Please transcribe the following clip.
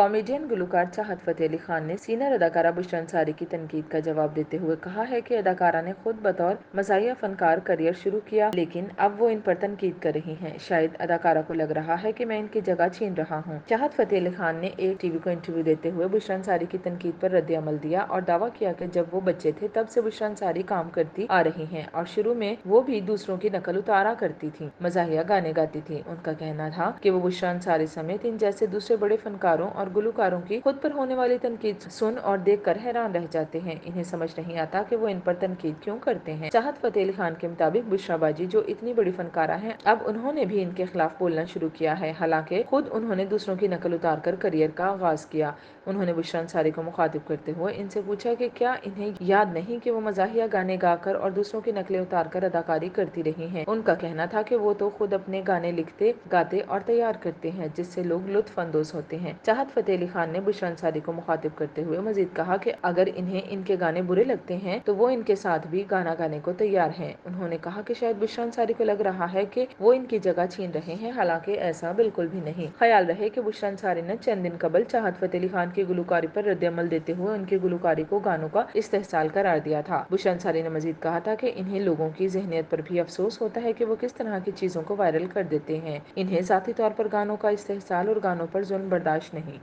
Comedian गुलकार चाहत फ़तेह अली खान ने senior अदाकारा बुशरा अंसारी की तनकीद का जवाब देते हुए कहा है कि अदाकारा ने खुद बतौर मज़ाहिया फनकार करियर शुरू किया, लेकिन अब वो इन पर तनकीद कर रही हैं। शायद अदाकारा को लग रहा है कि मैं इनकी जगह छीन रहा हूँ। चाहत फ़तेह अली खान ने एक टीवी को इंटरव्यू देते हुए बुशरा अंसारी की तनकीद पर रद्द अमल दिया और दावा किया कि जब वो बच्चे थे तब से बुशरा अंसारी काम करती आ रही हैं और शुरू में वो भी दूसरों की नकल उतारा करती थी, मज़ाहिया गाने गाती थी। उनका कहना था कि वो बुशरा अंसारी समेत इन जैसे दूसरे बड़े फनकारों और गुलकारों की खुद पर होने वाली तनकीद सुन और देख कर हैरान रह जाते हैं। इन्हें समझ नहीं आता कि वो इन पर तनकीद क्यों करते हैं। चाहत फ़तेह अली खान के मुताबिक बुशरा बाजी जो इतनी बड़ी फनकारा हैं, अब उन्होंने भी इनके खिलाफ बोलना शुरू किया है। हालांकि खुद उन्होंने दूसरों की नकल उतार कर करियर का आगाज किया। उन्होंने बुशरा अंसारी को मुखातिब करते हुए इनसे पूछा कि क्या इन्हें याद नहीं कि वो मज़ाहिया गाने गाकर और दूसरों की नकलें उतार कर अदाकारी करती रही हैं। उनका कहना था कि वो तो खुद अपने गाने लिखते, गाते और तैयार करते हैं, जिससे लोग लुत्फ अंदोज होते हैं। चाहत फ़तेह अली खान ने बुशरा अंसारी को मुखातिब करते हुए मजीद कहा कि अगर इन्हें इनके गाने बुरे लगते हैं तो वो इनके साथ भी गाना गाने को तैयार हैं। उन्होंने कहा कि शायद बुशरा अंसारी को लग रहा है कि वो इनकी जगह छीन रहे हैं, हालांकि ऐसा बिल्कुल भी नहीं। ख्याल रहे कि बुशरा अंसारी ने चंद दिन कबल चाहत फ़तेह अली खान की गुलकारी पर रद्द अमल देते हुए उनकी गुलकारी को गानों का इस्तेहसाल करार दिया था। बुशरा अंसारी ने मजीद कहा था कि इन्हें लोगों की ज़हनियत पर भी अफसोस होता है कि वो किस तरह की चीजों को वायरल कर देते हैं। इन्हें ज़ाती तौर पर गानों का इस्तेहसाल और गानों पर जुल्म बर्दाश्त नहीं।